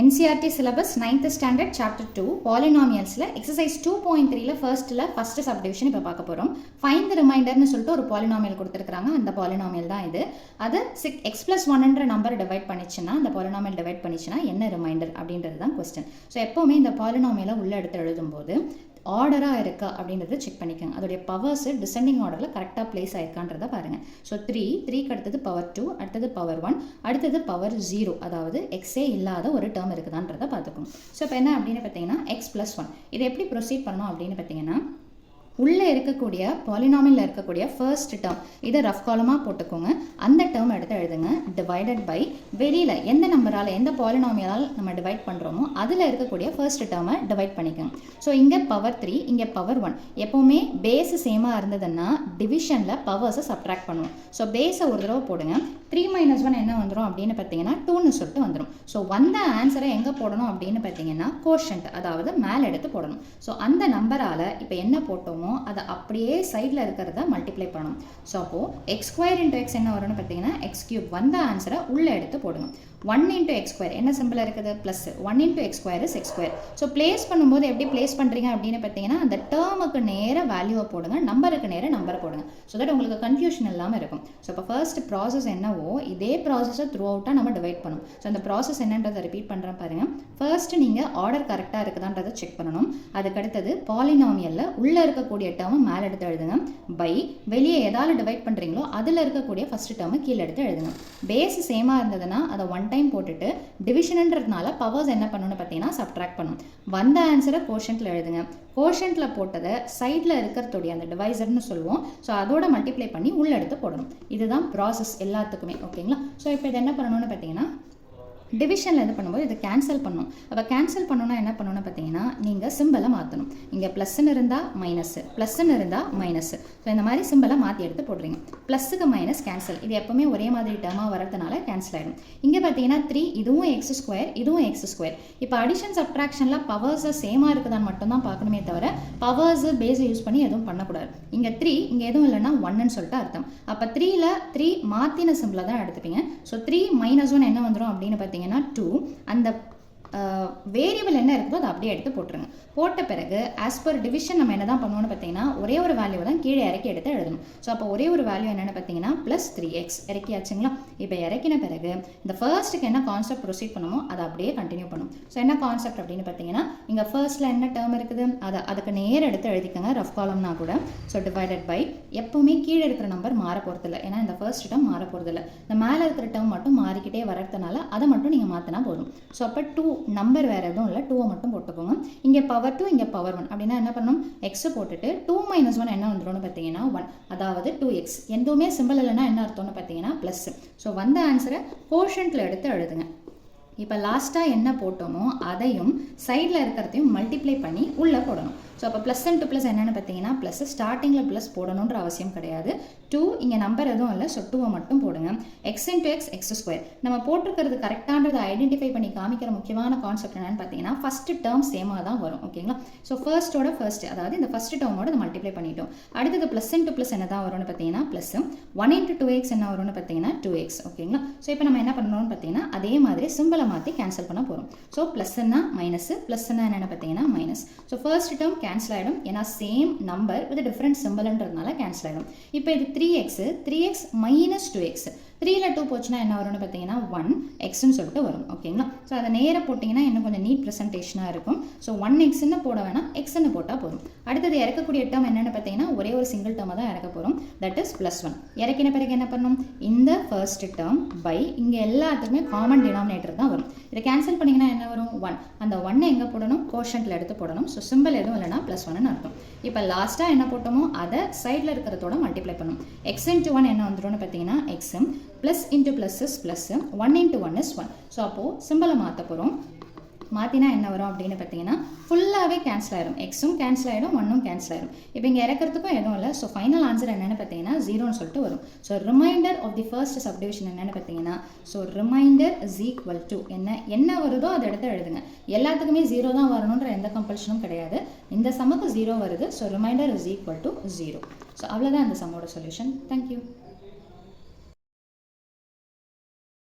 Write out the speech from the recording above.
NCERT syllabus 9th standard chapter 2 polynomialsல exercise 2.3ல first subdivision இப்ப பார்க்க போறோம். find the remainder னு சொல்லிட்டு ஒரு polynomial கொடுத்திருக்காங்க. அந்த polynomial தான் இது. அது x plus 1 என்ற நம்பர் டிவைட் பண்ணிச்சுனா அந்த polynomial டிவைட் பண்ணிச்சுனா என்ன ரிமைண்டர் அப்படின்றது தான் क्वेश्चन. சோ எப்பவுமே இந்த polynomial உள்ள எடுத்து எழுதும்போது ஆர்டரா இருக்கா அப்படின்றத செக் பண்ணிக்கங்க. அதோட பவர்ஸ் டிசெண்டிங் ஆர்டர்ல கரெக்ட்டா பிளேஸ் ஆயிருக்கான்றத பாருங்க. சோ 3 க்கு அடுத்தது பவர் 2, அடுத்தது பவர் 1, அடுத்தது பவர் 0, அதாவது x ஏ இல்லாத ஒரு டேர்ம் இருக்குதான்றத பாத்துக்கோங்க. சோ இப்போ என்ன அப்படினு பாத்தீங்கன்னா x + 1. இதை எப்படி ப்ரோசீட் பண்ணனும் அப்படினு பாத்தீங்கன்னா உள்ள இருக்கக்கூடிய பாலினாமியல்ல இருக்கக்கூடிய ஃபர்ஸ்ட் டேர்ம் இத ரஃப் காலமா போட்டுக்கோங்க. அந்த டேர்ம் எடுத்து எழுதுங்க. டிவைடட் பை வெளியில எந்த நம்பரால எந்த பாலினாமியலால நம்ம டிவைட் பண்றோமோ அதுல இருக்கக்கூடிய ஃபர்ஸ்ட் டேர்மை டிவைட் பண்ணிக்கோங்க. சோ இங்க பவர் 3, இங்க பவர் 1. எப்பவுமே பேஸ் சேமா இருந்ததுன்னா டிவிஷன்ல பவர்ஸை சப்ட்ராக்ட் பண்ணுவோம். சோ பேஸை ஒரு தடவை போடுங்க. 3 - 1 என்ன வந்துரும் அப்படினு பாத்தீங்கன்னா 2 னு சொல்லிட்டு வந்துரும். சோ வந்த ஆன்சரை எங்க போடணும் அப்படினு பாத்தீங்கன்னா கோஷன்ட், அதாவது மேல எடுத்து போடணும். சோ அந்த நம்பரால இப்போ என்ன போட்டோம் அதை அப்படியே சைடில் இருக்கிறத மல்டிப்ளை பண்ணணும். ஸோ அப்போ x² × x என்ன வரும்னு பார்த்தீங்கன்னா x³. வந்த ஆன்சரை உள்ளே எடுத்து போடுங்க. 1 × x² என்ன சிம்பிள் இருக்குது plus 1 × x² is x². So place பண்ணும்போது எப்படி பிளேஸ் பண்ணுறீங்க அப்படின்னு பார்த்தீங்கன்னா அந்த டேர்முக்கு நேர வேல்யூவை போடுங்க, நம்பருக்கு நேர நம்பரை போடுங்க. ஸோ தட் உங்களுக்கு கன்ஃபியூஷன் இல்லாமல் இருக்கும். ஸோ இப்போ ஃபர்ஸ்ட் ப்ராசஸ் என்னவோ இதே ப்ராசஸை த்ரூ அவுட்டாக நம்ம டிவைட் பண்ணணும். ஸோ அந்த ப்ராசஸ் என்னன்றதை ரிப்பீட் பண்ணுறேன் பாருங்கள். ஃபர்ஸ்ட் நீங்கள் ஆர்டர் கரெக்டாக இருக்குதான்றதை செக் பண்ணணும். அதுக்கடுத்தது பாலினாமியலில் உள்ளே இருக்கக்கூடிய டேர்மை மேலே எடுத்து எழுதுங்க. பை வெளியே எதால் டிவைட் பண்ணுறீங்களோ அதில் இருக்கக்கூடிய ஃபர்ஸ்ட் டேர்மை கீழே எடுத்து எழுதுங்க. பேஸ் சேமாக இருந்ததுன்னா அதை 1 டைம் போட்டுட்டு டிவிஷன்ன்றதுனால பவர்ஸ் என்ன பண்ணணும்னு பார்த்தீங்கன்னா சப்ட்ராக்ட் பண்ணணும். வந்த ஆன்சரை கோஷன்ட்ல எழுதுங்க. கோஷன்ட்ல போட்டதை சைடில் இருக்கிறதோடைய அந்த டிவைசர்னு சொல்லுவோம். ஸோ அதோட மல்டிப்ளை பண்ணி உள்ள எடுத்து போடணும். இதுதான் ப்ராசஸ் எல்லாத்துக்குமே. ஓகேங்களா? ஸோ இப்போ இது என்ன பண்ணணும்னு பார்த்தீங்கன்னா டிவிஷனில் இது பண்ணும்போது இதை கேன்சல் பண்ணணும். அப்போ கேன்சல் பண்ணணும்னா என்ன பண்ணணும்னு பார்த்தீங்கன்னா நீங்கள் சிம்பிளை மாற்றணும். இங்கே ப்ளஸ்ன்னு இருந்தால் மைனஸ், ப்ளஸ்ன்னு இருந்தால் மைனஸ். ஸோ இந்த மாதிரி சிம்பிளை மாற்றி எடுத்து போடுறீங்க. ப்ளஸுக்கு மைனஸ் கேன்சல். இது எப்பவுமே ஒரே மாதிரி டேர்மாக வரதுனால கேன்சல் ஆகிடும். இங்கே பார்த்தீங்கன்னா 3, இதுவும் x², இதுவும் x². இப்போ அடிஷன் சப்ட்ராக்ஷனில் பவர்ஸை சேமாக இருக்குதான்னு மட்டும்தான் பார்க்கணுமே தவிர பவர்ஸ் பேஸை யூஸ் பண்ணி எதுவும் பண்ணக்கூடாது. இங்கே 3, இங்கே எதுவும் இல்லைன்னா 1ன்னு சொல்லிட்டு அர்த்தம். அப்போ 3ல் 3 மாற்றின சிம்பிளை தான் எடுத்துப்பீங்க. ஸோ 3 - 1 என்ன வந்துடும் அப்படின்னு பார்த்தீங்கன்னா 2. அந்த வேரியபிள் என்ன இருக்குதோ அதை அப்படியே எடுத்து போட்டுருங்க. போட்ட பிறகு ஆஸ் பர் டிவிஷன் நம்ம என்ன தான் பண்ணுவோம்னு பார்த்தீங்கன்னா ஒரே ஒரு வேல்யூ தான் கீழே இறக்கி எடுத்து எழுதணும். ஸோ அப்போ ஒரே ஒரு வேல்யூ என்னென்னு பார்த்தீங்கன்னா +3x இறக்கியாச்சுங்களா? இப்போ இறக்கின பிறகு இந்த ஃபர்ஸ்ட்டுக்கு என்ன கான்செப்ட் ப்ரொசீட் பண்ணுமோ அதை அப்படியே கண்டினியூ பண்ணும். ஸோ என்ன கான்செப்ட் அப்படின்னு பார்த்தீங்கன்னா இங்கே ஃபர்ஸ்ட்டில் என்ன டேர்ம் இருக்குது அதுக்கு நேர் எடுத்து எழுதிக்கோங்க, ரஃப் காலம்னா கூட. ஸோ டிவைடட் பை எப்பவுமே கீழே இருக்கிற நம்பர் மாற போகிறதில்ல, ஏன்னா இந்த ஃபர்ஸ்ட் டேர்ம் மாற போகிறதில்ல. இந்த மேலே இருக்கிற டேர்ம் மட்டும் மாறிக்கிட்டே வரதுனால அதை மட்டும் நீங்கள் மாற்றினா போதும். ஸோ அப்போ 2 நம்பர் வேறு எதுவும் இல்லை, 2 மட்டும் போட்டுக்கோங்க. இங்கே பவர் 2, இங்கே பவர் 1 அப்படின்னா என்ன பண்ணணும்? எக்ஸ் போட்டுட்டு 2 - 1 என்ன வந்துடும்னு பார்த்தீங்கன்னா 1, அதாவது 2x. எதுவுமே சிம்பிள் இல்லைன்னா என்ன அர்த்தம்னு பார்த்தீங்கன்னா ப்ளஸ். ஸோ வந்த ஆன்சரை கோஷன்ட்ல எடுத்து எழுதுங்க. இப்போ லாஸ்ட்டாக என்ன போட்டோமோ அதையும் சைடில் இருக்கிறதையும் மல்டிப்ளை பண்ணி உள்ளே போடணும். ஸோ அப்போ ப்ளஸ் இன்ட்டு ப்ளஸ் என்னென்னு பார்த்தீங்கன்னா ப்ளஸ் ஸ்டார்டிங்கில் ப்ளஸ் போடணுன்ற அவசியம் கிடையாது. 2 இங்கே நம்பர் எதுவும் இல்லை, ஸோ 2 மட்டும் போடுங்க. x × x x². நம்ம போட்டிருக்கிறது கரெக்டானதை ஐடென்டிஃபை பண்ணி காமிக்கிற முக்கியமான கான்செப்ட் என்னென்னு பார்த்தீங்கன்னா ஃபர்ஸ்ட் டேர்ம் சேமாக தான் வரும். ஓகேங்களா? ஸோ ஃபர்ஸ்ட்டோட ஃபர்ஸ்ட், அதாவது இந்த ஃபர்ஸ்ட் டேர்மோட இதை மல்டிப்ளை பண்ணிட்டோம். அடுத்தது ப்ளஸ் இன்ட்டு ப்ளஸ் என்ன தான் வரும்னு பார்த்தீங்கன்னா ப்ளஸ் 1 × 2x என்ன வரும்னு பார்த்தீங்கன்னா 2x. ஓகேங்களா? ஸோ இப்போ நம்ம என்ன பண்ணணும்னு பார்த்தீங்கன்னா அதே மாதிரி சிம்பிளை மாற்றி கேன்சல் பண்ண போகிறோம். ஸோ ப்ளஸ்ன்னா மைனஸ், ப்ளஸ்ன்னா என்னென்னு பார்த்தீங்கன்னா minus. So first term cancel ஆகிடும், ஏன்னா சேம் நம்பர் வித் டிஃப்ரெண்ட் சிம்பிள்ன்றதுனால கேன்சல் ஆகிடும். இப்போ இது 3x - 2x. 3ல் 2 போச்சுன்னா என்ன வரும்னு பார்த்தீங்கன்னா 1xன்னு சொல்லிட்டு வரும். ஓகேங்களா? ஸோ அதை நேராக போட்டிங்கன்னா இன்னும் கொஞ்சம் நீட் ப்ரெசன்டேஷனாக இருக்கும். ஸோ 1xன்னு போட வேணாம், xன்னு போட்டால் போதும். அடுத்தது இறக்கக்கூடிய டேர்ம் என்னென்னு பார்த்தீங்கன்னா ஒரே ஒரு சிங்கிள் டேர்மை தான் இறக்க போகிறோம். That is +1. இறக்கின பிறகு என்ன பண்ணணும்? இந்த ஃபர்ஸ்ட் டேர்ம் பை இங்கே எல்லாத்துக்குமே காமன் டினாமினேட்டர் தான் வரும். இதை கேன்சல் பண்ணிங்கன்னா என்ன வரும்? 1. அந்த 1 எங்கே போடணும்? கோஷன்ட்டில் எடுத்து போடணும். ஸோ சிம்பிள் எதுவும் இல்லைனா +1ன்னு அர்த்தம். இப்போ லாஸ்ட்டாக என்ன போட்டோமோ அதை சைடில் இருக்கிறதோட மல்டிப்ளை பண்ணணும். x × 1 என்ன வந்துடும்னு பார்த்தீங்கன்னா x, plus into plus is plus, 1 × 1 is 1. So அப்போது சிம்பிளை மாற்ற போகிறோம். மாற்றினா என்ன வரும் அப்படின்னு பார்த்தீங்கன்னா ஃபுல்லாகவே கேன்சல் ஆகிடும். எக்ஸும் கேன்சல் ஆகிடும், 1ம் கேன்சல் ஆகிடும். இப்போ இங்கே இறக்கிறதுக்கும் எதுவும் இல்லை. ஸோ ஃபைனல் ஆன்சர் என்னென்னு பார்த்தீங்கன்னா 0ன்னு சொல்லிட்டு வரும். So reminder of the first subdivision என்னென்னு பார்த்தீங்கன்னா ஸோ ரிமைண்டர் = என்ன வருதோ அதை எடுத்து எழுதுங்க. எல்லாத்துக்குமே 0 தான் வரணுன்ற எந்த கம்பல்ஷனும் கிடையாது. இந்த சம்முக்கு 0 வருது. So remainder = 0. ஸோ அவ்வளோதான் இந்த சம்மோட சொல்யூஷன். தேங்க்யூ.